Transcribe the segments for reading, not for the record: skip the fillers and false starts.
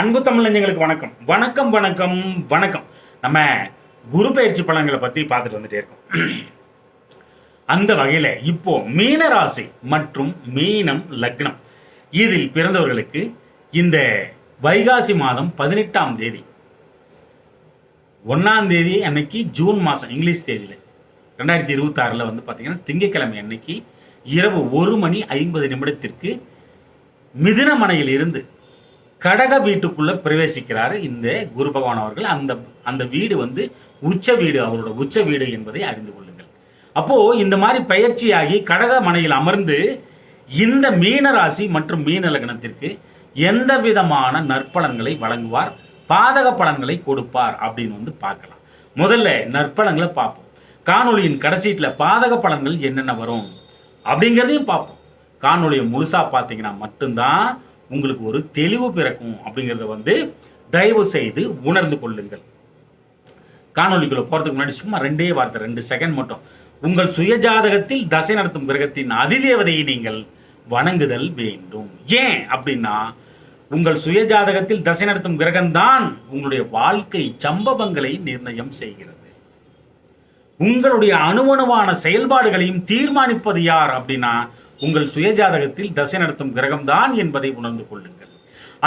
அன்பு தமிழஞ்சங்களுக்கு வணக்கம் வணக்கம் வணக்கம் வணக்கம். நம்ம குரு பயிற்சி பலன்களை பற்றி பார்த்துட்டு வந்துட்டே இருக்கோம். அந்த வகையில் இப்போ மீன ராசி மற்றும் மீனம் லக்னம் இதில் பிறந்தவர்களுக்கு இந்த வைகாசி மாதம் 18ஆம் தேதி 1ஆம் தேதி அன்னைக்கு ஜூன் மாதம் இங்கிலீஷ் தேதியில் 2026 வந்து பார்த்தீங்கன்னா திங்கட்கிழமை அன்னைக்கு இரவு 1:50 மிதுன மனையில் இருந்து கடக வீட்டுக்குள்ள பிரவேசிக்கிறார் இந்த குரு பகவான் அவர்கள். அந்த வீடு வந்து உச்ச வீடு, அவரோட உச்ச வீடு என்பதை அறிந்து கொள்ளுங்கள். அப்போ இந்த மாதிரி பயிற்சியாகி கடக மனையில் அமர்ந்து இந்த மீன ராசி மற்றும் மீன லக்னத்திற்கு எந்த விதமான நற்பலன்களை வழங்குவார், பாதக பலன்களை கொடுப்பார் அப்படின்னு வந்து பார்க்கலாம். முதல்ல நற்பலன்களை பார்ப்போம். காணொலியின் கடைசீட்டில் பாதக பலன்கள் என்னென்ன வரும் அப்படிங்கிறதையும் பார்ப்போம். காணொலியை முழுசா பார்த்தீங்கன்னா மட்டும்தான் உங்களுக்கு ஒரு தெளிவு பிறக்கும் அப்படிங்கிறத வந்து தயவு செய்து உணர்ந்து கொள்ளுங்கள். காணொலிக்குள்ள போறதுக்கு முன்னாடி சும்மா 2 செகண்ட் மட்டும் உங்கள் சுயஜாதகத்தில் தசை நடத்தும் கிரகத்தின் அதிதேவதையை நீங்கள் வணங்குதல் வேண்டும். ஏன் அப்படின்னா உங்கள் சுயஜாதகத்தில் தசை நடத்தும் கிரகம்தான் உங்களுடைய வாழ்க்கை சம்பவங்களை நிர்ணயம் செய்கிறது. உங்களுடைய அணுவணுவான செயல்பாடுகளையும் தீர்மானிப்பது யார் அப்படின்னா உங்கள் சுயஜாதகத்தில் தசை நடத்தும் கிரகம்தான் என்பதை உணர்ந்து கொள்ளுங்கள்.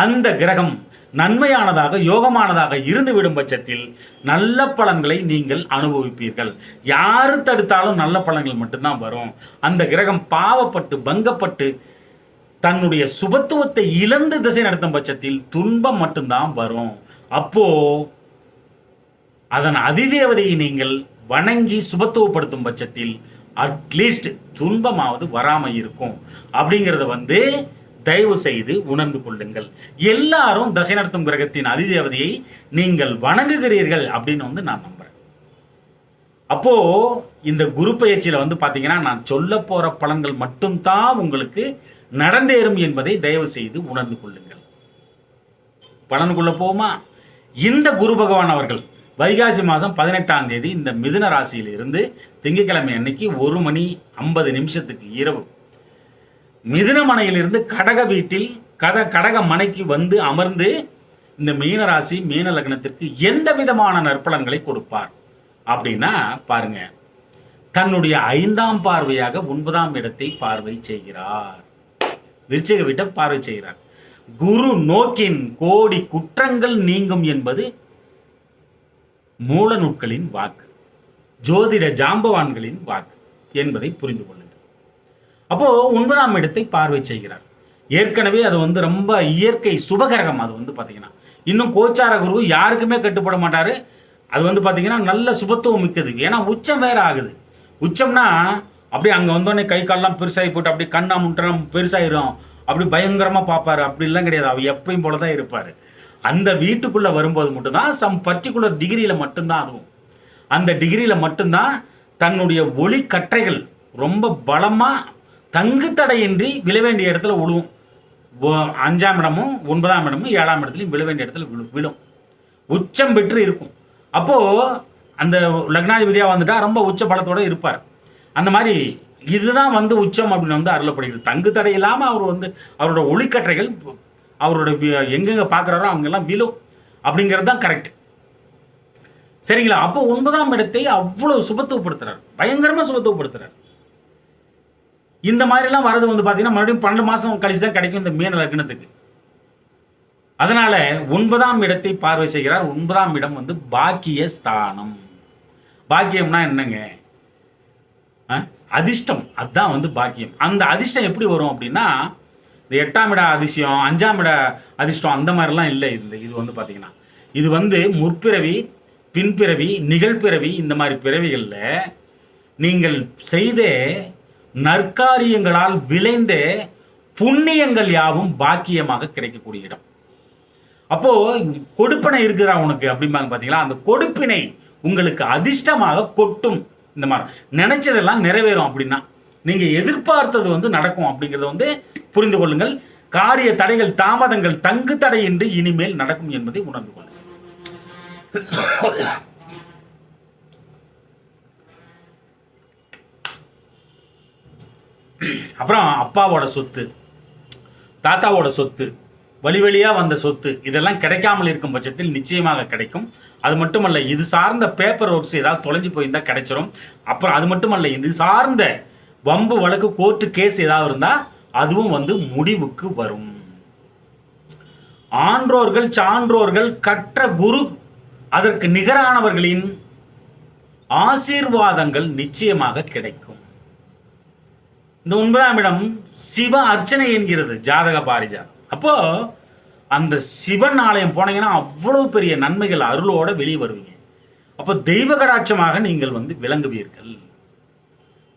அந்த கிரகம் நன்மையானதாக யோகமானதாக இருந்துவிடும் பட்சத்தில் நல்ல பலன்களை நீங்கள் அனுபவிப்பீர்கள். யாரு தடுத்தாலும் நல்ல பலன்கள் மட்டும்தான் வரும். அந்த கிரகம் பாவப்பட்டு பங்கப்பட்டு தன்னுடைய சுபத்துவத்தை இழந்து திசை நடத்தும் பட்சத்தில் துன்பம் மட்டும்தான் வரும். அப்போ அதன் அதிதேவதையை நீங்கள் வணங்கி சுபத்துவப்படுத்தும் பட்சத்தில் அட்லீஸ்ட் துன்பமாவது வராம இருக்கும் அப்படிங்கிறத வந்து தயவு செய்து உணர்ந்து கொள்ளுங்கள். எல்லாரும் தசை நடத்தும் கிரகத்தின் அதிதேவதையை நீங்கள் வணங்குகிறீர்கள் அப்படின்னு வந்து நான் நம்புறேன். அப்போ இந்த குரு பயிற்சியில வந்து பாத்தீங்கன்னா நான் சொல்ல போற பலன்கள் மட்டும்தான் உங்களுக்கு நடந்தேறும் என்பதை தயவு செய்து உணர்ந்து கொள்ளுங்கள். பலனுக்குள்ள போமா. இந்த குரு பகவான் அவர்கள் வைகாசி மாதம் 18ஆம் தேதி இந்த மிதுன ராசியில் இருந்து திங்கட்கிழமை அன்னைக்கு 1:50 இரவு மிதுன மனையிலிருந்து கடக வீட்டில் கடக மனைக்கு வந்து அமர்ந்து இந்த மீன ராசி மீன லக்னத்திற்கு எந்த விதமான நற்பலன்களை கொடுப்பார் அப்படின்னா பாருங்க. தன்னுடைய 5ஆம் பார்வையாக 9ஆம் இடத்தை பார்வை செய்கிறார். விருச்சிக வீட்டை பார்வை செய்கிறார். குரு நோக்கின் கோடி குற்றங்கள் நீங்கும் என்பது மூல நூட்களின் வாக்கு, ஜோதிட ஜாம்பவான்களின் வாக்கு என்பதை புரிந்து கொள்ளுங்கள். அப்போ 9ஆம் இடத்தை பார்வை செய்கிறார். ஏற்கனவே அது வந்து ரொம்ப இயற்கை சுபகரகம். அது வந்து பார்த்தீங்கன்னா இன்னும் கோச்சார குரு யாருக்குமே கட்டுப்பட மாட்டாரு. அது வந்து பார்த்தீங்கன்னா நல்ல சுபத்துவம் மிக்கது. ஏன்னா உச்சம் வேற ஆகுது. உச்சம்னா அப்படியே அங்கே வந்தோடனே கை காலெல்லாம் பெருசாகி போட்டு அப்படியே கண்ணா முட்டெல்லாம் பெருசாயிரும், அப்படி பயங்கரமாக பார்ப்பாரு. அப்படிலாம் கிடையாது. அவர் எப்பயும் போல தான் இருப்பார். அந்த வீட்டுக்குள்ள வரும்போது மட்டும்தான் சம் பர்டிகுலர் டிகிரியில மட்டும்தான் அதுவும் அந்த டிகிரியில மட்டும்தான் தன்னுடைய ஒளி கற்றைகள் ரொம்ப பலமா தங்கு தடையின்றி விழ வேண்டிய இடத்துல விழுவும். 5ஆம் இடமும் 9ஆம் இடமும் 7ஆம் இடத்துலையும் விழ வேண்டிய இடத்துல விழும். உச்சம் பெற்று இருக்கும். அப்போ அந்த லக்னாதிபதியா வந்துட்டா ரொம்ப உச்ச பலத்தோட இருப்பார். அந்த மாதிரி இதுதான் வந்து உச்சம் அப்படின்னு வந்து அருளப்படுகிறது. தங்கு தடை இல்லாமல் அவர் வந்து அவரோட ஒளிக்கற்றைகள் அவரோட எங்கெங்க பார்க்குறாரோ அவங்கெல்லாம் விழும் அப்படிங்கிறது தான் கரெக்ட். சரிங்களா? அப்போ 9ஆம் இடத்தை அவ்வளவு சுபத்துவப்படுத்துறாரு, பயங்கரமா சுபத்துவப்படுத்துறாரு. இந்த மாதிரிலாம் வரது வந்து பார்த்தீங்கன்னா மறுபடியும் 12 மாதம் கழிச்சு தான் கிடைக்கும் இந்த மீன லக்னத்துக்கு. அதனால 9ஆம் இடத்தை பார்வை செய்கிறார். 9ஆம் இடம் வந்து பாக்கிய ஸ்தானம். பாக்கியம்னா என்னங்க? அதிர்ஷ்டம். அதுதான் வந்து பாக்கியம். அந்த அதிர்ஷ்டம் எப்படி வரும் அப்படின்னா இந்த 8ஆம் இட அதிசயம் 5ஆம் இட அதிர்ஷ்டம் அந்த மாதிரிலாம் இல்லை. இது வந்து பார்த்தீங்கன்னா இது வந்து முற்பிறவி பின்பிறவி நிகழ்பிறவி இந்த மாதிரி பிறவிகளில் நீங்கள் செய்த நற்காரியங்களால் விளைந்த புண்ணியங்கள் யாவும் பாக்கியமாக கிடைக்கக்கூடிய இடம். அப்போ கொடுப்பினை இருக்கிறா உனக்கு அப்படிம்பாங்க பார்த்தீங்களா, அந்த கொடுப்பினை உங்களுக்கு அதிர்ஷ்டமாக கொட்டும். இந்த மாதிரி நினைச்சதெல்லாம் நிறைவேறும். அப்படின்னா நீங்க எதிர்பார்த்தது வந்து நடக்கும் அப்படிங்கிறத வந்து புரிந்து கொள்ளுங்கள். காரிய தடைகள் தாமதங்கள் தங்கு தடையின்றி இனிமேல் நடக்கும் என்பதை உணர்ந்து கொள்ளுங்கள். அப்புறம் அப்பாவோட சொத்து, தாத்தாவோட சொத்து, வழி வழியா வந்த சொத்து இதெல்லாம் கிடைக்காமல் இருக்கும் பட்சத்தில் நிச்சயமாக கிடைக்கும். அது மட்டுமல்ல, இது சார்ந்த பேப்பர் ஒர்க்ஸ் ஏதாவது தொலைஞ்சு போயிருந்தா கிடைச்சிரும். அப்புறம் அது மட்டுமல்ல, இது சார்ந்த வம்பு வழக்கு கோர்ட்டு கேஸ் ஏதாவது இருந்தா அதுவும் வந்து முடிவுக்கு வரும். ஆன்றோர்கள் சான்றோர்கள் கற்ற குரு அதற்கு நிகரானவர்களின் ஆசீர்வாதங்கள் நிச்சயமாக கிடைக்கும். இந்த 9ஆம் இடம் சிவ அர்ச்சனை என்கிறது ஜாதக பாரிஜாதம். அப்போ அந்த சிவன் ஆலயம் போனீங்கன்னா அவ்வளவு பெரிய நன்மைகள் அருளோட வெளியே வருவீங்க. அப்போ தெய்வ கடாட்சமாக நீங்கள் வந்து விளங்குவீர்கள்.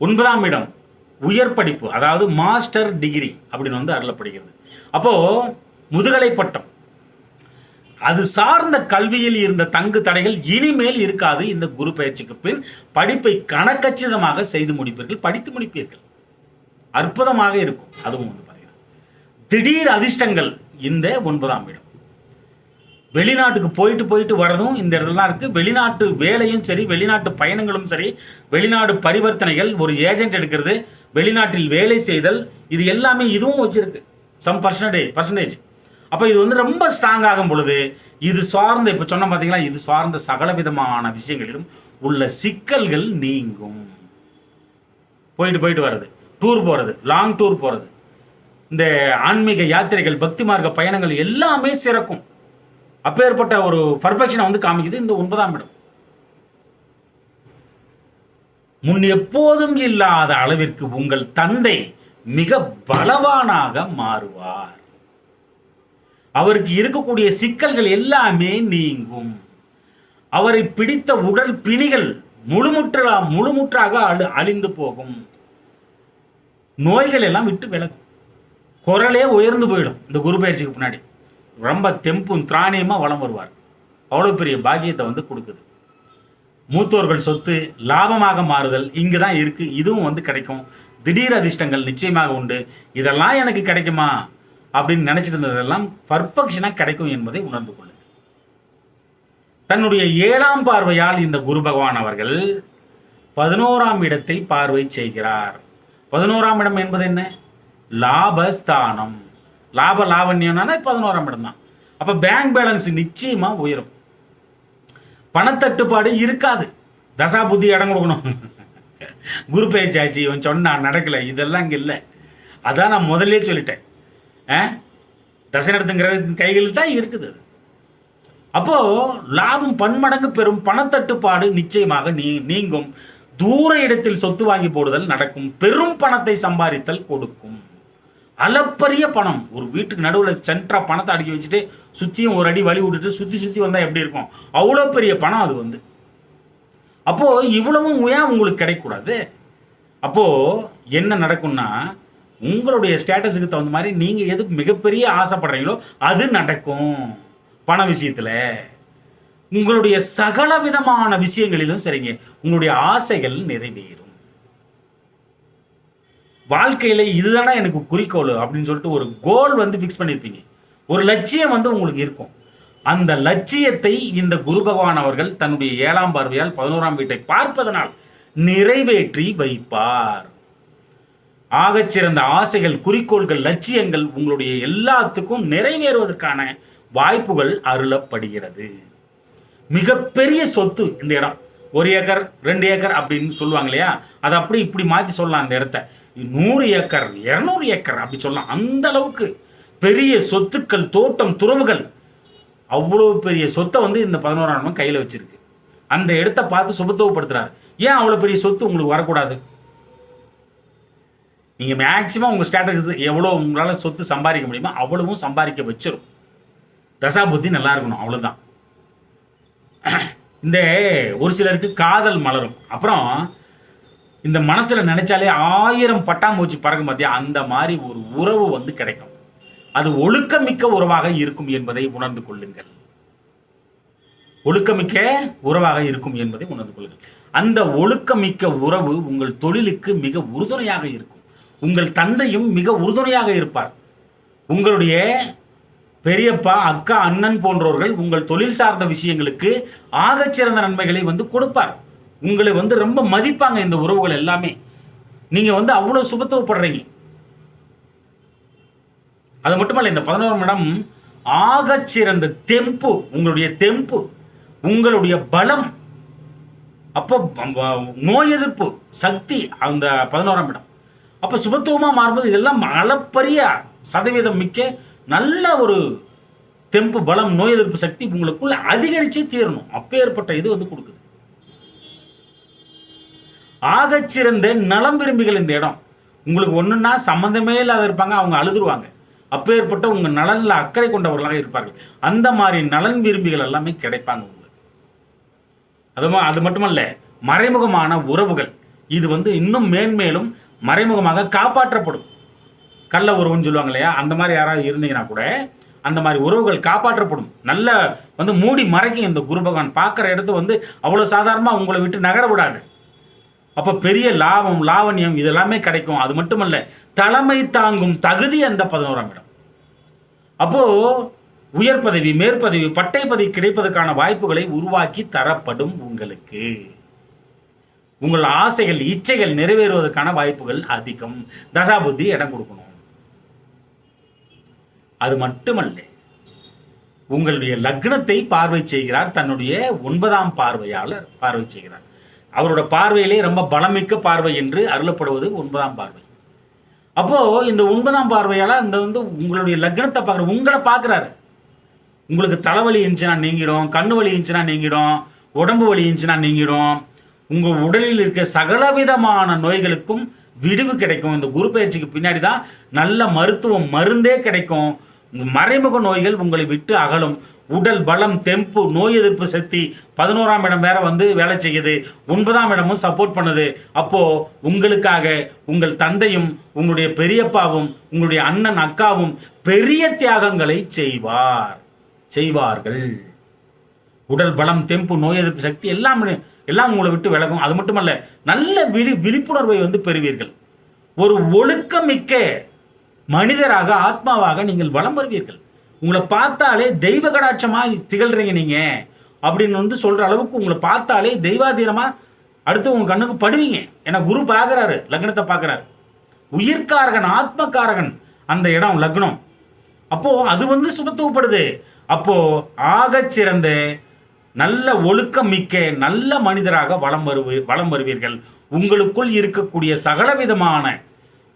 9ஆம் இடம் உயர் படிப்பு, அதாவது மாஸ்டர் டிகிரி அப்படின்னு வந்து அருளப்படுகிறது. அப்போ முதுகலை பட்டம், அது சார்ந்த கல்வியில் இருந்த தங்கு தடைகள் இனிமேல் இருக்காது. இந்த குரு பயிற்சிக்கு பின் படிப்பை கணக்கச்சிதமாக செய்து முடிப்பீர்கள், படித்து முடிப்பீர்கள். அற்புதமாக இருக்கும். அதுவும் வந்து பார்த்தீங்கன்னா திடீர் அதிர்ஷ்டங்கள் இந்த 9ஆம் இடம். வெளிநாட்டுக்கு போயிட்டு வரதும் இந்த இடத்துல தான் இருக்கு. வெளிநாட்டு வேலையும் சரி, வெளிநாட்டு பயணங்களும் சரி, வெளிநாடு பரிவர்த்தனைகள், ஒரு ஏஜென்ட் எடுக்கிறது, வெளிநாட்டில் வேலை செய்தல், இது எல்லாமே இதுவும் வச்சிருக்கு சம் பர்சன்டேஜ். அப்போ இது வந்து ரொம்ப ஸ்ட்ராங் ஆகும் பொழுது இது சார்ந்த, இப்போ சொன்ன பார்த்தீங்களா, இது சார்ந்த சகல விதமான விஷயங்களிலும் உள்ள சிக்கல்கள் நீங்கும். போயிட்டு வர்றது, டூர் போகிறது, லாங் டூர் போகிறது, இந்த ஆன்மீக யாத்திரைகள், பக்தி மார்க்க பயணங்கள் எல்லாமே சிறக்கும். அப்பேற்பட்ட ஒரு பர்ஃபெக்ஷனை வந்து காமிக்குது இந்த 9ஆம் இடம். முன் எப்போதும் இல்லாத அளவிற்கு உங்கள் தந்தை மிக பலவானாக மாறுவார். அவருக்கு இருக்கக்கூடிய சிக்கல்கள் எல்லாமே நீங்கும். அவரை பிடித்த உடல் பிணிகள் முழுமுற்றாக அழிந்து போகும். நோய்கள் எல்லாம் விட்டு விலகும். குரலே உயர்ந்து போயிடும். இந்த குரு பயிற்சிக்கு பின்னாடி ரொம்ப தெம்பும் திராணியமா வளம் வருவார். அவ்வளவு பெரிய பாக்கியத்தை வந்து கொடுக்குது. மூத்தோர்கள் சொத்து லாபமாக மாறுதல் இங்குதான் இருக்கு. இதுவும் வந்து கிடைக்கும். திடீர் அதிர்ஷ்டங்கள் நிச்சயமாக உண்டு. இதெல்லாம் எனக்கு கிடைக்குமா அப்படின்னு நினைச்சிட்டு இருந்ததெல்லாம் பர்ஃபெக்ஷனா கிடைக்கும் என்பதை உணர்ந்து கொள்ளுங்கள். தன்னுடைய 7ஆம் பார்வையால் இந்த குரு பகவான் அவர்கள் 11ஆம் இடத்தை பார்வை செய்கிறார். 11ஆம் இடம் என்பது என்ன? லாபஸ்தானம். லாவண்யம்னா 11ஆம் இடம் தான். அப்ப பேங்க் பேலன்ஸ் நிச்சயமா உயரும். பணத்தட்டுப்பாடு இருக்காது. தசா புத்தி இடம் கொடுக்கணும். குரு பயிற்சி ஆச்சு, இவன் சொன்னா நடக்கல, இதெல்லாம் இங்க இல்லை. அதான் நான் முதல்ல சொல்லிட்டேன். தசை நடத்துங்கிறது கைகளில் தான் இருக்குது. அப்போ லாபம் பன்மடங்கு பெறும். பணத்தட்டுப்பாடு நிச்சயமாக நீங்கும். தூர இடத்தில் சொத்து வாங்கி போடுதல் நடக்கும். பெரும் பணத்தை சம்பாதித்தல் கொடுக்கும். அளப்பரிய பணம். ஒரு வீட்டுக்கு நடுவில் சென்ட்ரா பணத்தை அடுக்கி வச்சுட்டு சுத்தியும் ஒரு அடி வழி விட்டுட்டு சுத்தி வந்தா எப்படி இருக்கும்? அவ்வளோ பெரிய பணம் அது வந்து. அப்போ இவ்வளவும் ஏன் உங்களுக்கு கிடைக்கூடாது? அப்போ என்ன நடக்கும்னா, உங்களுடைய ஸ்டேட்டஸுக்கு தகுந்த மாதிரி நீங்க எது மிகப்பெரிய ஆசைப்படுறீங்களோ அது நடக்கும். பண விஷயத்துல உங்களுடைய சகல விதமான விஷயங்களிலும் சரிங்க, உங்களுடைய ஆசைகள் நிறைவேறும். வாழ்க்கையில இதுதானா எனக்கு குறிக்கோள் அப்படின்னு சொல்லிட்டு ஒரு கோல் வந்து ஃபிக்ஸ் பண்ணியிருப்பீங்க. ஒரு லட்சியம் வந்து உங்களுக்கு இருக்கும். அந்த லட்சியத்தை இந்த குரு பகவான் அவர்கள் தன்னுடைய 7ஆம் பார்வையால் 11ஆம் வீட்டை பார்ப்பதனால் நிறைவேற்றி வைப்பார். ஆகச்சிறந்த ஆசைகள், குறிக்கோள்கள், லட்சியங்கள் உங்களுடைய எல்லாத்துக்கும் நிறைவேறுவதற்கான வாய்ப்புகள் அருளப்படுகிறது. மிகப்பெரிய சொத்து இந்த இடம். 1 ஏக்கர் 2 ஏக்கர் அப்படின்னு சொல்லுவாங்க இல்லையா, அதை அப்படி இப்படி மாற்றி சொல்லலாம். அந்த இடத்த 100 ஏக்கர் 200 ஏக்கர் அப்படி சொல்லலாம். அந்த அளவுக்கு பெரிய சொத்துக்கள், தோட்டம், துறவுகள், அவ்வளவு பெரிய சொத்தை வந்து இந்த 11ஆம் இடம் கையில் வச்சிருக்கு. அந்த இடத்தை பார்த்து சுபத்துவப்படுத்துறாரு. ஏன் அவ்வளவு பெரிய சொத்து உங்களுக்கு வரக்கூடாது? நீங்க மேக்சிமம் உங்க ஸ்டேட்டஸ் எவ்வளோ உங்களால சொத்து சம்பாதிக்க முடியுமோ அவ்வளவும் சம்பாதிக்க வச்சிரும். தசா புத்தி நல்லா இருக்கணும், அவ்வளவுதான். இந்த ஒரு சிலருக்கு காதல் மலரும். அப்புறம் இந்த மனசுல நினைச்சாலே 1000 பட்டாம்பூச்சி பறக்கும் பார்த்தியா, அந்த மாதிரி ஒரு உறவு வந்து கிடைக்கும். அது ஒழுக்கமிக்க உறவாக இருக்கும் என்பதை உணர்ந்து கொள்ளுங்கள். ஒழுக்கமிக்க உறவாக இருக்கும் என்பதை உணர்ந்து கொள்ளுங்கள். அந்த ஒழுக்கமிக்க உறவு உங்கள் தொழிலுக்கு மிக உறுதுணையாக இருக்கும். உங்கள் தந்தையும் மிக உறுதுணையாக இருப்பார். உங்களுடைய பெரியப்பா, அக்கா, அண்ணன் போன்றவர்கள் உங்கள் தொழில் சார்ந்த விஷயங்களுக்கு ஆகச்சிறந்த நன்மைகளை வந்து கொடுப்பார். உங்களை வந்து ரொம்ப மதிப்பாங்க. இந்த உறவுகள் எல்லாமே நீங்க வந்து அவ்வளவு சுபத்துவப்படுறீங்க. அது மட்டுமல்ல, இந்த 11ஆம் இடம் ஆகச்சிறந்த தெம்பு, உங்களுடைய தெம்பு, உங்களுடைய பலம், அப்போ நோய் எதிர்ப்பு சக்தி அந்த 11ஆம் இடம். அப்போ சுபத்துவமாக மாறும்போது இதெல்லாம் அளப்பரிய சதவீதம் மிக்க நல்ல ஒரு தெம்பு, பலம், நோய் எதிர்ப்பு சக்தி உங்களுக்குள்ள அதிகரிச்சே தீரணும். அப்பேற்பட்ட இது வந்து கொடுக்குது. ஆகச்சிறந்த நலம் விரும்பிகள் இந்த இடம். உங்களுக்கு ஒன்றுன்னா சம்மந்தமே இல்லாத இருப்பாங்க, அவங்க அழுதுருவாங்க. அப்பேற்பட்ட உங்கள் நலனில் அக்கறை கொண்டவர்களாக இருப்பார்கள். அந்த மாதிரி நலன் விரும்பிகள் எல்லாமே கிடைப்பாங்க உங்களுக்கு. அது மட்டுமல்ல, மறைமுகமான உறவுகள் இது வந்து இன்னும் மேன்மேலும் மறைமுகமாக காப்பாற்றப்படும். கள்ள உறவுன்னு சொல்லுவாங்க இல்லையா, அந்த மாதிரி யாராவது இருந்தீங்கன்னா கூட அந்த மாதிரி உறவுகள் காப்பாற்றப்படும். நல்ல வந்து மூடி மறைக்கும். இந்த குரு பகவான் பார்க்குற இடத்து வந்து அவ்வளோ சாதாரணமாக உங்களை விட்டு நகர விடாது. அப்போ பெரிய லாபம், லாவண்யம் இதெல்லாமே கிடைக்கும். அது மட்டுமல்ல, தலைமை தாங்கும் தகுதி அந்த 11ஆம் இடம். அப்போ உயர் பதவி, மேற்பதவி, பட்டை பதவி கிடைப்பதற்கான வாய்ப்புகளை உருவாக்கி தரப்படும் உங்களுக்கு. உங்கள் ஆசைகள், இச்சைகள் நிறைவேறுவதற்கான வாய்ப்புகள் அதிகம். தசாபுத்தி இடம் கொடுக்கணும். அது மட்டுமல்ல, உங்களுடைய லக்னத்தை பார்வை செய்கிறார். தன்னுடைய 9ஆம் பார்வையாளர் பார்வை செய்கிறார். அவரோட பார்வையிலே ரொம்ப பலமிக்க பார்வை என்று அருளப்படுவது 9ஆம் பார்வை. அப்போ இந்த 9ஆம் பார்வையாளர் இந்த வந்து உங்களுடைய லக்னத்தை பார்க்குற, உங்களை பார்க்குறாரு. உங்களுக்கு தலைவலி இருந்துச்சுன்னா நீங்கிடும், கண்ணு வலி இருந்துச்சுன்னா நீங்கிடும், உடம்பு வலி இருந்துச்சுன்னா நீங்கிடும். உங்கள் உடலில் இருக்க சகலவிதமான நோய்களுக்கும் விடுவு கிடைக்கும். இந்த குரு பயிற்சிக்கு பின்னாடி தான் நல்ல மருத்துவம், மருந்தே கிடைக்கும். மறைமுக நோய்கள் உங்களை விட்டு அகலும். உடல் பலம், தெம்பு, நோய் எதிர்ப்பு சக்தி 11ஆம் இடம் வேற வந்து வேலை செய்யுது. 9ஆம் இடமும் சப்போர்ட் பண்ணுது. அப்போ உங்களுக்காக உங்கள் தந்தையும் உங்களுடைய பெரியப்பாவும் உங்களுடைய அண்ணன் அக்காவும் பெரிய தியாகங்களை செய்வார்கள். உடல் பலம், தெம்பு, நோய் எதிர்ப்பு சக்தி எல்லாம் உங்களை விட்டு விலகும். அது மட்டுமல்ல, நல்ல விழிப்புணர்வை வந்து பெறுவீர்கள். ஒரு ஒழுக்கமிக்க மனிதராக, ஆத்மாவாக நீங்கள் வலம் வருவீர்கள். உங்களை பார்த்தாலே தெய்வ கடாட்சமாக திகழ்றீங்க நீங்க அப்படின்னு வந்து சொல்ற அளவுக்கு உங்களை பார்த்தாலே தெய்வாதீனமா அடுத்து உங்க கண்ணுக்கு படுவீங்க. ஏன்னா குரு பார்க்குறாரு, லக்னத்தை பார்க்குறாரு. உயிர்காரகன், ஆத்மகாரகன் அந்த இடம் லக்னம். அப்போ அது வந்து சுபத்துவப்படுது. அப்போ ஆகச்சிறந்த நல்ல ஒழுக்கம் மிக்க நல்ல மனிதராக வலம் வருவீர்கள். உங்களுக்குள் இருக்கக்கூடிய சகலவிதமான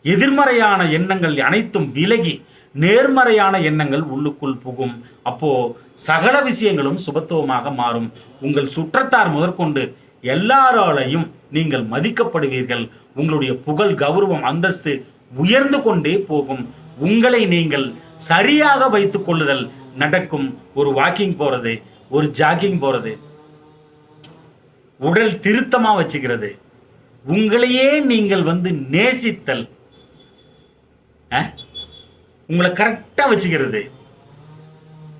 எதிர்மறையான எண்ணங்கள் அனைத்தும் விலகி நேர்மறையான எண்ணங்கள் உள்ளுக்குள் புகும். அப்போ சகல விஷயங்களும் சுபத்துவமாக மாறும். உங்கள் சுற்றத்தார் முதற்கொண்டு எல்லாராலையும் நீங்கள் மதிக்கப்படுவீர்கள். உங்களுடைய புகழ், கௌரவம், அந்தஸ்து உயர்ந்து கொண்டே போகும். உங்களை நீங்கள் சரியாக வைத்துக் கொள்ளுதல் நடக்கும். ஒரு வாக்கிங் போறது, ஒரு ஜாகிங் போறது, உடல் திருத்தமா வச்சுக்கிறது, உங்களையே நீங்கள் வந்து நேசித்தல், உங்களை கரெக்டா வச்சுக்கிறது,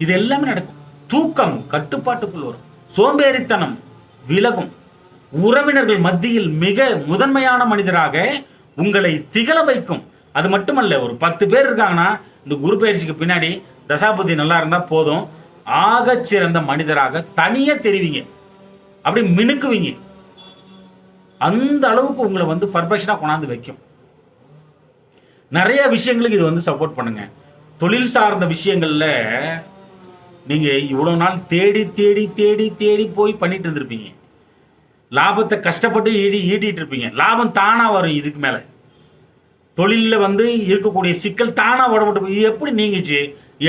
இது எல்லாமே நடக்கும். தூக்கம் கட்டுப்பாட்டுக்குள் வரும். சோம்பேறித்தனம் விலகும். உறவினர்கள் மத்தியில் மிக முதன்மையான மனிதராக உங்களை திகழ வைக்கும். அது மட்டுமல்ல, ஒரு 10 பேர் இருக்காங்கன்னா இந்த குரு பயிற்சிக்கு பின்னாடி தசாபுத்தி நல்லா இருந்தா போதும், ஆகச்சிறந்த மனிதராக தனியே தெரிவிங்க, அப்படி மினுக்குவீங்க. அந்த அளவுக்கு உங்களை வந்து பர்ஃபெக்ஷனா கொண்டாந்து வைக்கும். நிறைய விஷயங்களுக்கு இது வந்து சப்போர்ட் பண்ணுங்க. தொழில் சார்ந்த விஷயங்கள்ல நீங்க இவ்வளவு நாள் தேடி தேடி தேடி தேடி போய் பண்ணிட்டு இருந்திருப்பீங்க. லாபத்தை கஷ்டப்பட்டு ஈட்டிட்டு இருப்பீங்க. லாபம் தானா வரும். இதுக்கு மேல தொழில வந்து இருக்கக்கூடிய சிக்கல் தானா உடம்பட்டு எப்படி நீங்கிச்சு,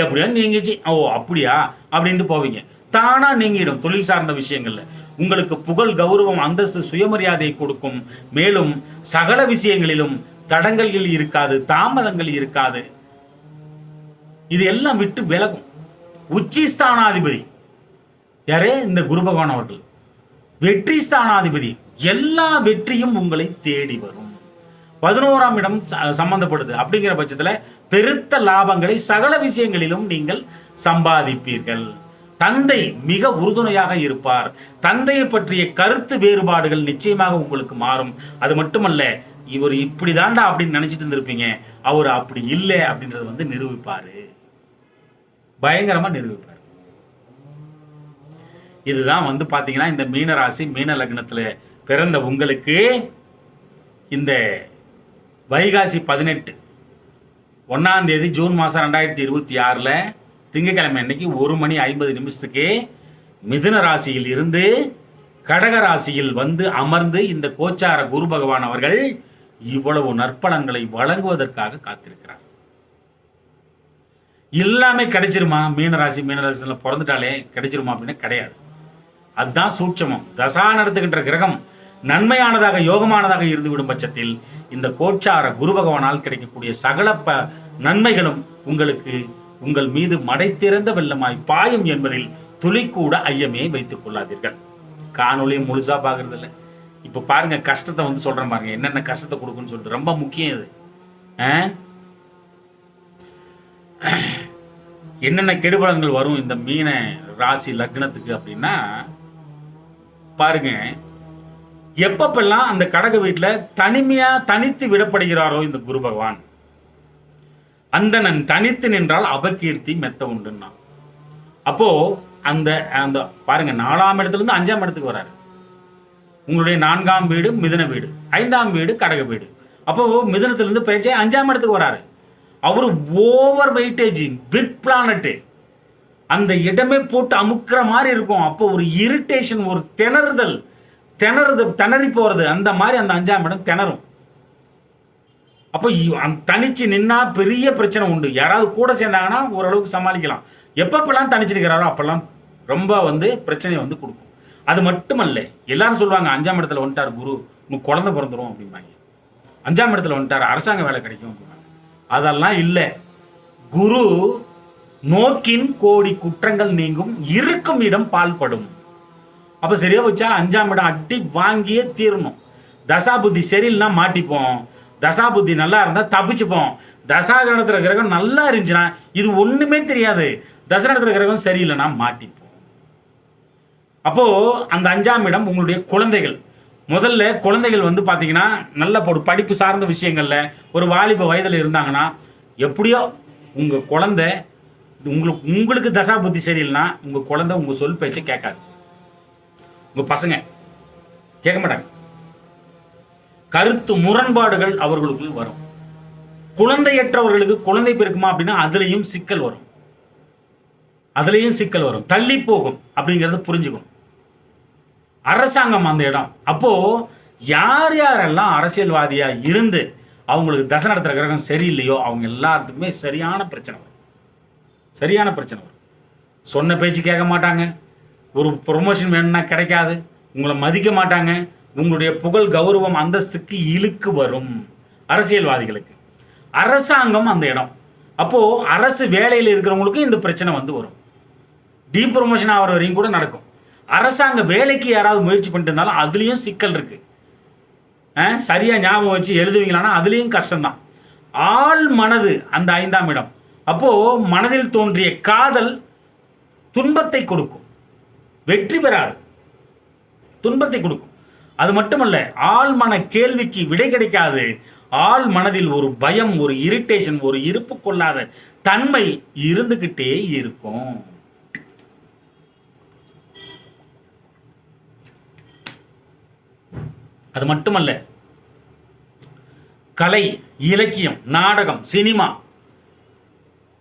எப்படியா நீங்கிச்சு, ஓ அப்படியா அப்படின்ட்டு போவீங்க. தானா நீங்கிடும். தொழில் சார்ந்த விஷயங்கள்ல உங்களுக்கு புகழ், கௌரவம், அந்தஸ்து, சுயமரியாதை கொடுக்கும். மேலும் சகல விஷயங்களிலும் தடங்கல்கள் இருக்காது, தாமதங்கள் இருக்காது. இது எல்லாம் விட்டு விலகும். உச்சி ஸ்தானாதிபதி யாரே? இந்த குரு பகவான் அவர்கள். வெற்றி ஸ்தானாதிபதி. எல்லா வெற்றியும் உங்களை தேடி வரும். 11ஆம் இடம் சம்பந்தப்படுது. அப்படிங்கிற பட்சத்துல பெருத்த லாபங்களை சகல விஷயங்களிலும் நீங்கள் சம்பாதிப்பீர்கள். தந்தை மிக உறுதுணையாக இருப்பார். தந்தையை பற்றிய கருத்து வேறுபாடுகள் நிச்சயமாக உங்களுக்கு மாறும். அது மட்டுமல்ல, இவர் இப்படிதான்டா அப்படின்னு நினைச்சிட்டு இருந்திருப்பீங்க, அவர் அப்படி இல்லை அப்படின்றது வந்து நிரூபிப்பாரு. பயங்கரமா நிரூபிப்பார். இதுதான் வந்து பாத்தீங்கன்னா இந்த மீனராசி, மீன லக்னத்துல பிறந்த உங்களுக்கு இந்த வைகாசி 18 1ஆம் தேதி ஜூன் மாதம் 2026 திங்கட்கிழமை அன்னைக்கு 1:50 மிதுன ராசியில் இருந்து கடக ராசியில் வந்து அமர்ந்து இந்த கோச்சார குரு பகவான் அவர்கள் இவ்வளவு நற்பலன்களை வழங்குவதற்காக காத்திருக்கிறார். எல்லாமே கிடைச்சிருமா? மீனராசியில் பிறந்துட்டாலே கிடைச்சிருமா அப்படின்னா கிடையாது. அதுதான் சூட்சமம். தசா நடத்துகின்ற கிரகம் நன்மையானதாக யோகமானதாக இருந்து விடும் பட்சத்தில் இந்த கோச்சார குரு பகவானால் கிடைக்கக்கூடிய சகல நன்மைகளும் உங்களுக்கு உங்கள் மீது மடை திறந்த வெள்ளமாய் பாயும் என்பதில் துளிக்கூட ஐயமே வைத்துக் கொள்ளாதீர்கள். காணொலியும் முழுசா பாக்குறது இல்லை. இப்ப பாருங்க, கஷ்டத்தை வந்து சொல்றேன் பாருங்க, என்னென்ன கஷ்டத்தை கொடுக்குன்னு சொல்லிட்டு ரொம்ப முக்கியம் இது. என்னென்ன கெடுபலன்கள் வரும் இந்த மீன ராசி லக்னத்துக்கு அப்படின்னா பாருங்க, எப்பப்பெல்லாம் அந்த கடக வீட்டுல தனிமையா தனித்து விடப்படுகிறாரோ இந்த குரு பகவான், அந்த நான் தனித்து நின்றால் அபகீர்த்தி மெத்த உண்டுன்னா. அப்போ அந்த அந்த பாருங்க, 4ஆம் இடத்துல இருந்து 5ஆம் இடத்துக்கு வராரு. உங்களுடைய 4ஆம் வீடு மிதுன வீடு, 5ஆம் வீடு கடக வீடு. அப்போ மிதுனத்திலிருந்து பயிற்சி 5ஆம் இடத்துக்கு வராரு. அவரு ஓவர் வெயிட்டேஜ் பிக் பிளானட், அந்த இடமே போட்டு அமுக்கிற மாதிரி இருக்கும். அப்போ ஒரு இரிட்டேஷன், ஒரு திணறி போறது, அந்த மாதிரி அந்த 5ஆம் இடம் திணறும். அப்போ தனிச்சு நின்னா பெரிய பிரச்சனை உண்டு. யாராவது கூட சேர்ந்தாங்கன்னா ஓரளவுக்கு சமாளிக்கலாம். எப்பப்பெல்லாம் தனிச்சிருக்கிறாரோ அப்பெல்லாம் ரொம்ப வந்து பிரச்சனையை வந்து கொடுக்கும். அது மட்டுமல்ல, எல்லாரும் சொல்லுவாங்க 5ஆம் இடத்துல வந்துட்டார் குரு, உங்களுக்கு குழந்தை பிறந்துரும் அப்படிம்பாங்க. 5ஆம் இடத்துல வந்துட்டார் அரசாங்க வேலை கிடைக்கும் அப்படிம்பாங்க. அதெல்லாம் இல்லை. குரு நோக்கின் கோடி குற்றங்கள் நீங்கும், இருக்கும் இடம் பால்படும். அப்ப சரியா வச்சா 5ஆம் இடம் அடி வாங்கியே தீரணும். தசா புத்தி சரியில்லைன்னா மாட்டிப்போம், தசா புத்தி நல்லா இருந்தா தப்பிச்சுப்போம். தசா கிரகத்துல கிரகம் நல்லா இருந்துச்சுன்னா இது ஒண்ணுமே தெரியாது, தசனத்துல கிரகம் சரியில்லைன்னா மாட்டிப்போம். அப்போ அந்த 5ஆம் இடம் உங்களுடைய குழந்தைகள். முதல்ல குழந்தைகள் வந்து பாத்தீங்கன்னா நல்ல ஒரு படிப்பு சார்ந்த விஷயங்கள்ல ஒரு வாலிப வயதுல இருந்தாங்கன்னா, எப்படியோ உங்க குழந்தை உங்களுக்கு தசா புத்தி சரியில்லைன்னா உங்க குழந்தை உங்க சொல் பேச்சை கேட்காது. உங்க பசங்க கேட்க மாட்டாங்க. கருத்து முரண்பாடுகள் அவர்களுக்குள் வரும். குழந்தையற்றவர்களுக்கு குழந்தை பிறக்குமா அப்படின்னா அதுலயும் சிக்கல் வரும். தள்ளி போகும் அப்படிங்கறத புரிஞ்சுக்கணும். அரசாங்கம் அந்த இடம். அப்போ யாரெல்லாம் அரசியல்வாதியா இருந்து அவங்களுக்கு தசை நடத்துற கிரகம் சரியில்லையோ அவங்க எல்லாத்துக்குமே சரியான பிரச்சனை வரும். சொன்ன பேச்சு கேட்க மாட்டாங்க, ஒரு ப்ரொமோஷன் வேணும்னா கிடைக்காது, உங்களை மதிக்க மாட்டாங்க, உங்களுடைய புகழ் கௌரவம் அந்தஸ்துக்கு இழுக்கு வரும். அரசியல்வாதிகளுக்கு அரசாங்கம் அந்த இடம். அப்போ அரசு வேலையில் இருக்கிறவங்களுக்கு இந்த பிரச்சனை வந்து வரும். டி ப்ரொமோஷன் ஆகிற வரையும் கூட நடக்கும். அரசாங்க வேலைக்கு யாராவது முயற்சி பண்ணிட்டு இருந்தாலும் அதுலேயும் சிக்கல் இருக்கு. சரியா ஞாபகம் வச்சு எழுதுவீங்களான்னா அதுலேயும் கஷ்டம்தான். ஆள் மனது அந்த 5ஆம் இடம். அப்போ மனதில் தோன்றிய காதல் துன்பத்தை கொடுக்கும், வெற்றி பெறாது, துன்பத்தை கொடுக்கும். அது மட்டுமல்ல, ஆள் மன கேள்விக்கு விடை கிடைக்காது. ஆள் மனதில் ஒரு பயம், ஒரு இரிட்டேஷன், ஒரு இருப்பு கொள்ளாத தன்மை இருந்துகிட்டே இருக்கும். அது மட்டுமல்ல, கலை, இலக்கியம், நாடகம், சினிமா,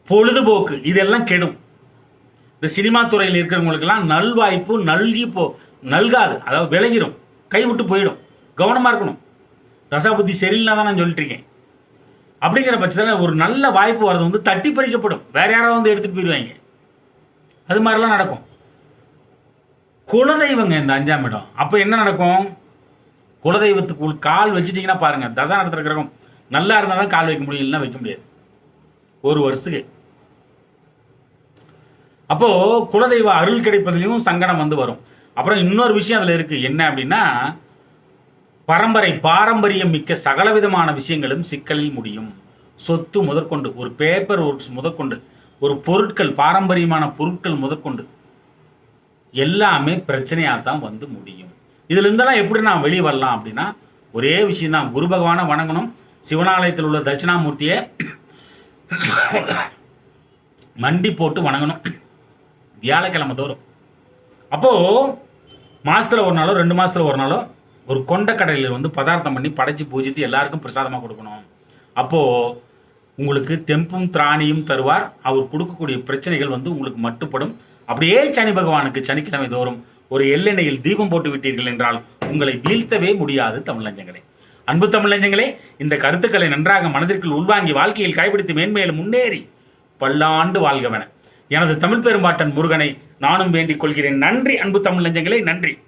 பொழுதுபோக்கு இதெல்லாம் கெடும். இந்த சினிமா துறையில் இருக்கிறவங்களுக்கெல்லாம் நல்வாய்ப்பு நல்காது, அதாவது விலகிடும், கைவிட்டு போயிடும். கவனமா இருக்கணும். தசாபுத்தி சரியில்லைன்னா தான் நான் சொல்லிட்டு இருக்கேன். அப்படிங்கிற பட்சத்தில் ஒரு நல்ல வாய்ப்பு வர்றது வந்து தட்டி பறிக்கப்படும். வேற யாராவது வந்து எடுத்துட்டு போயிடுவாங்க. அது மாதிரிலாம் நடக்கும். குலதெய்வங்க இந்த 5ஆம் இடம். அப்போ என்ன நடக்கும்? குலதெய்வத்துக்கு கால் வச்சுட்டீங்கன்னா பாருங்க, தசா நடத்துற கிரகம் நல்லா இருந்தால் தான் கால் வைக்க முடியும், இல்லைன்னா வைக்க முடியாது ஒரு வருஷத்துக்கு. அப்போ குலதெய்வ அருள் கிடைப்பதிலையும் சங்கடம் வந்து வரும். அப்புறம் இன்னொரு விஷயம் அதுல இருக்கு. என்ன அப்படின்னா, பாரம்பரியம் மிக்க சகலவிதமான விஷயங்களும் சிக்கலில் முடியும். சொத்து முதற்கொண்டு, ஒரு பேப்பர் ஒர்க்ஸ் முதற்கொண்டு, ஒரு பொருட்கள், பாரம்பரியமான பொருட்கள் முதற்கொண்டு எல்லாமே பிரச்சனையாக தான் வந்து முடியும். இதுல இருந்தெல்லாம் எப்படி நான் வெளியே வரலாம் அப்படின்னா, ஒரே விஷயம் தான். குரு பகவானை வணங்கணும். சிவனாலயத்தில் உள்ள தட்சிணாமூர்த்தியை மண்டி போட்டு வணங்கணும் வியாழக்கிழமை தோறும். அப்போ மாசத்துல ஒரு நாளோ 2 மாசத்துல ஒரு நாளோ ஒரு கொண்ட கடையில் வந்து பதார்த்தம் பண்ணி படைச்சு பூஜித்து எல்லாருக்கும் பிரசாதமா கொடுக்கணும். அப்போ உங்களுக்கு தெம்பும் திராணியும் தருவார். அவர் கொடுக்கக்கூடிய பிரச்சனைகள் வந்து உங்களுக்கு மட்டுப்படும். அப்படியே சனி பகவானுக்கு சனிக்கிழமை தோறும் ஒரு எள்ளெண்ணெயில் தீபம் போட்டு விட்டீர்கள் என்றால் உங்களை வீழ்த்தவே முடியாது தமிழஞ்சங்களே. அன்பு தமிழஞ்சங்களே, இந்த கருத்துக்களை நன்றாக மனதிற்குள் உள்வாங்கி வாழ்க்கையில் கைப்பிடித்து மேன்மேலும் முன்னேறி பல்லாண்டு வாழ்கவன எனது தமிழ் பெரும்பாட்டன் முருகனை நானும் வேண்டிக் கொள்கிறேன். நன்றி அன்பு தமிழ் நெஞ்சங்களே, நன்றி.